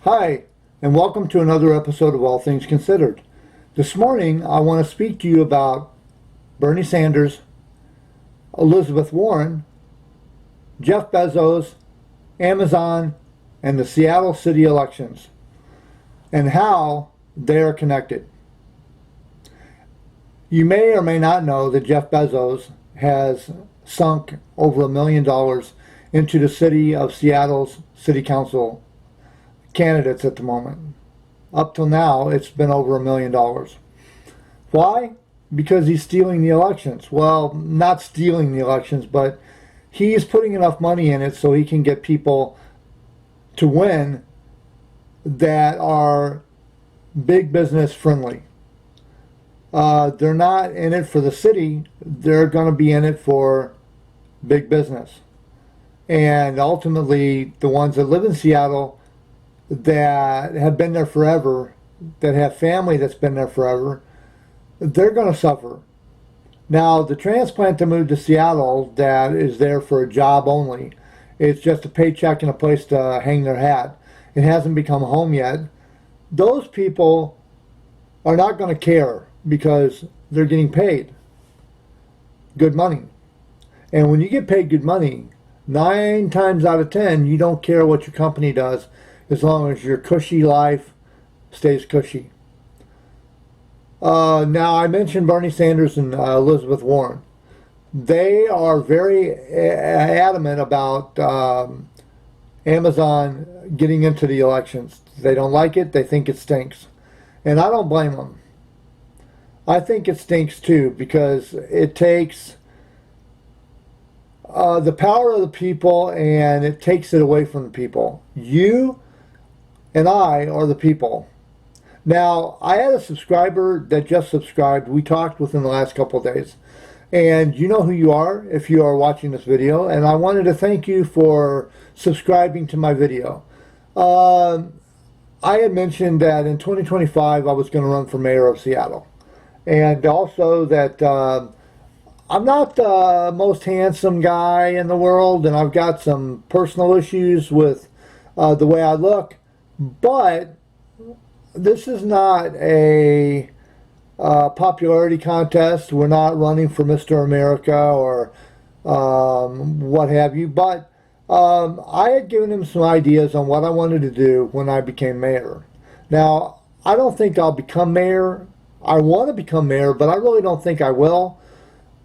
Hi, and welcome to another episode of All Things Considered. This morning, I want to speak to you about Bernie Sanders, Elizabeth Warren, Jeff Bezos, Amazon, and the Seattle city elections, and how they are connected. You may or may not know that Jeff Bezos has sunk over $1 million into the city of Seattle's city council candidates at the moment. Up till now, it's been over $1 million. Why? Because he's stealing the elections. Well, not stealing the elections, but he's putting enough money in it so he can get people to win that are big business friendly. They're not in it for the city. They're going to be in it for big business. And ultimately, the ones that live in Seattle that have been there forever, that have family that's been there forever, they're going to suffer. Now, the transplant to move to Seattle that is there for a job only, it's just a paycheck and a place to hang their hat. It hasn't become a home yet. Those people are not going to care because they're getting paid good money. And when you get paid good money, 9 times out of 10, you don't care what your company does as long as your cushy life stays cushy. Now, I mentioned Bernie Sanders and Elizabeth Warren. They are very adamant about Amazon getting into the elections. They don't like it. They think it stinks. And I don't blame them. I think it stinks too because it takes the power of the people and it takes it away from the people. You and I are the people. Now, I had a subscriber that just subscribed. We talked within the last couple of days. And you know who you are if you are watching this video. And I wanted to thank you for subscribing to my video. I had mentioned that in 2025 I was going to run for mayor of Seattle. And also that I'm not the most handsome guy in the world, and I've got some personal issues with the way I look. But this is not a popularity contest. We're not running for Mr. America or what have you. But I had given him some ideas on what I wanted to do when I became mayor. Now, I don't think I'll become mayor. I want to become mayor, but I really don't think I will.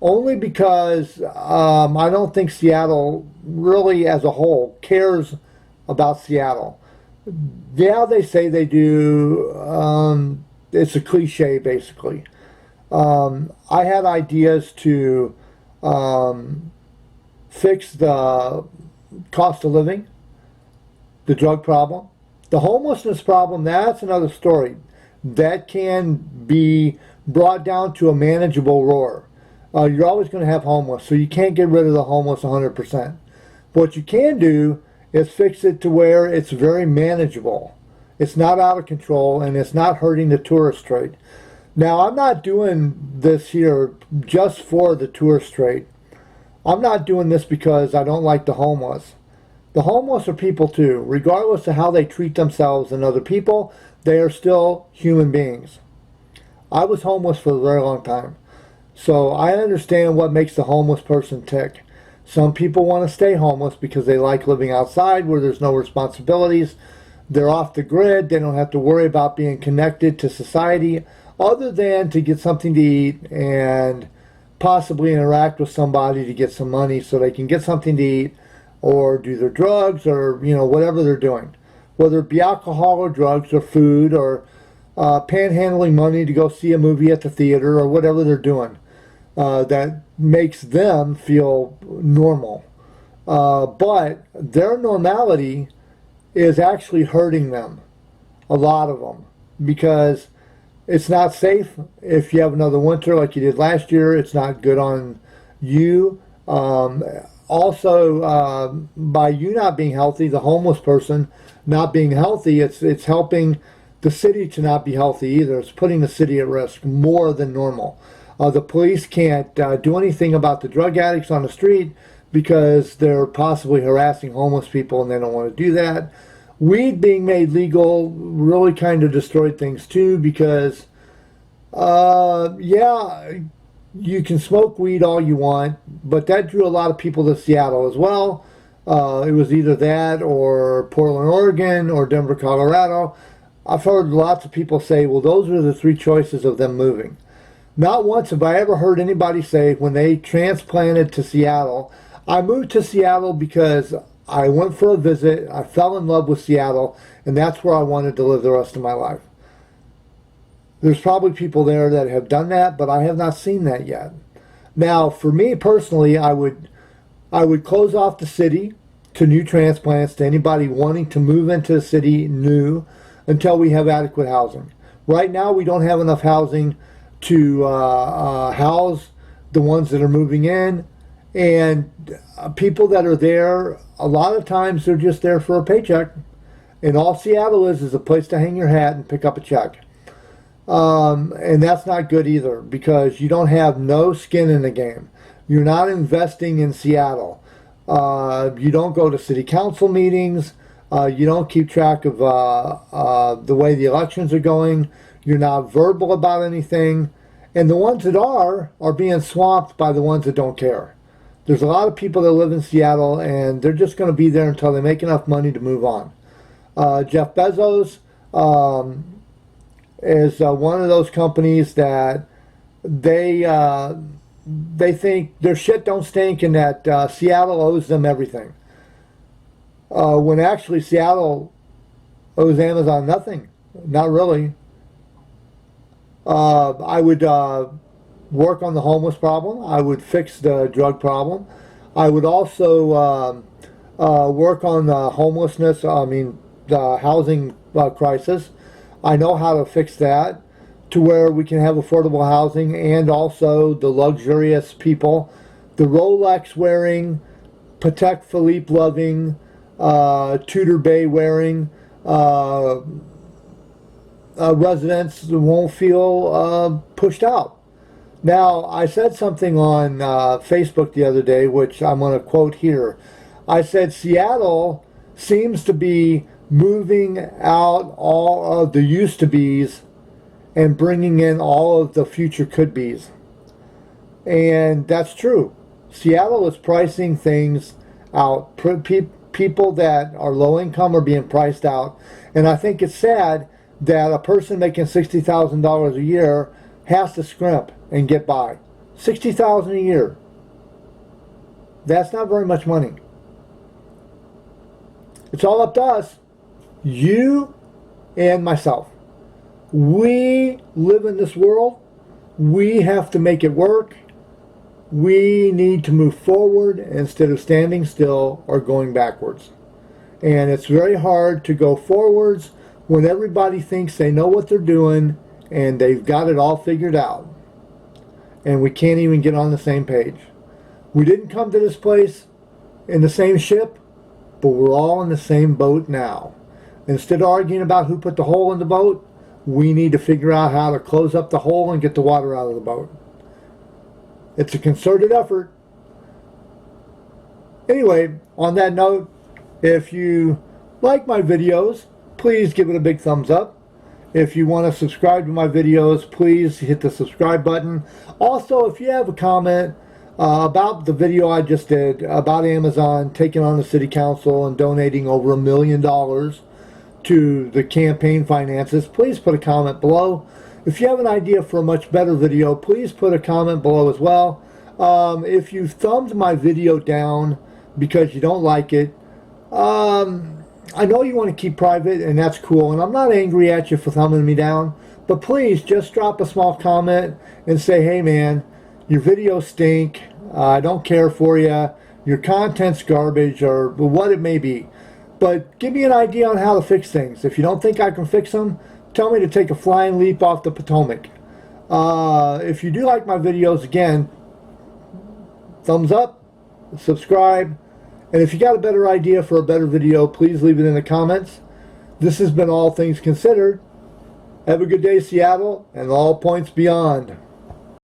Only because I don't think Seattle really as a whole cares about Seattle. Yeah, they say they do. It's a cliche, basically. I had ideas to fix the cost of living, the drug problem, the homelessness problem. That's another story. That can be brought down to a manageable roar. You're always going to have homeless, so you can't get rid of the homeless 100%. But what you can do is fix it to where it's very manageable. It's not out of control, and it's not hurting the tourist trade. Now, I'm not doing this here just for the tourist trade. I'm not doing this because I don't like the homeless. The homeless are people too. Regardless of how they treat themselves and other people, they are still human beings. I was homeless for a very long time. So I understand what makes the homeless person tick. Some people want to stay homeless because they like living outside where there's no responsibilities. They're off the grid. They don't have to worry about being connected to society other than to get something to eat and possibly interact with somebody to get some money so they can get something to eat or do their drugs or, whatever they're doing. Whether it be alcohol or drugs or food or panhandling money to go see a movie at the theater or whatever they're doing. That makes them feel normal. But their normality is actually hurting them, a lot of them, because it's not safe if you have another winter like you did last year. It's not good on you. Also, by you not being healthy, the homeless person not being healthy, it's helping the city to not be healthy either. It's putting the city at risk more than normal. The police can't do anything about the drug addicts on the street because they're possibly harassing homeless people and they don't want to do that. Weed being made legal really kind of destroyed things too, because yeah, you can smoke weed all you want, but that drew a lot of people to Seattle as well. It was either that or Portland, Oregon, or Denver, Colorado. I've heard lots of people say, well, those were the three choices of them moving. Not once have I ever heard anybody say when they transplanted to Seattle, I moved to Seattle because I went for a visit, I fell in love with Seattle, and that's where I wanted to live the rest of my life. There's probably people there that have done that, but I have not seen that yet. Now, for me personally, I would close off the city to new transplants, to anybody wanting to move into the city new, until we have adequate housing. Right now, we don't have enough housing to house the ones that are moving in, and people that are there, a lot of times they're just there for a paycheck. And all Seattle is a place to hang your hat and pick up a check. And that's not good either, because you don't have no skin in the game. You're not investing in Seattle. You don't go to city council meetings. You don't keep track of the way the elections are going. You're not verbal about anything. And the ones that are being swamped by the ones that don't care. There's a lot of people that live in Seattle, and they're just going to be there until they make enough money to move on. Jeff Bezos is one of those companies that they think their shit don't stink, and that Seattle owes them everything. When actually Seattle owes Amazon nothing. Not really. I would work on the homeless problem. I would fix the drug problem. I would also work on the homelessness, the housing crisis. I know how to fix that to where we can have affordable housing, and also the luxurious people, the Rolex wearing, Patek Philippe loving, Tudor Bay wearing residents won't feel pushed out. Now, I said something on Facebook the other day, which I'm going to quote here. I said, Seattle seems to be moving out all of the used to be's and bringing in all of the future could be's. And that's true. Seattle is pricing things out. People that are low income are being priced out. And I think it's sad that a person making $60,000 a year has to scrimp and get by. $60,000 a year. That's not very much money. It's all up to us. You and myself. We live in this world. We have to make it work. We need to move forward instead of standing still or going backwards. And it's very hard to go forwards when everybody thinks they know what they're doing and they've got it all figured out. And we can't even get on the same page. We didn't come to this place in the same ship, but we're all in the same boat now. Instead of arguing about who put the hole in the boat, we need to figure out how to close up the hole and get the water out of the boat. It's a concerted effort. Anyway, on that note, if you like my videos, please give it a big thumbs up. If you want to subscribe to my videos, please hit the subscribe button. Also, if you have a comment about the video I just did about Amazon taking on the city council and donating over $1 million to the campaign finances, please put a comment below. If you have an idea for a much better video, please put a comment below as well. If you thumbed my video down because you don't like it, I know you want to keep private, and that's cool, and I'm not angry at you for thumbing me down, but please just drop a small comment and say, hey man, your videos stink, I don't care for you, your content's garbage, or what it may be. But give me an idea on how to fix things. If you don't think I can fix them, tell me to take a flying leap off the Potomac. If you do like my videos, again, thumbs up, subscribe, and if you got a better idea for a better video, please leave it in the comments. This has been All Things Considered. Have a good day, Seattle, and all points beyond.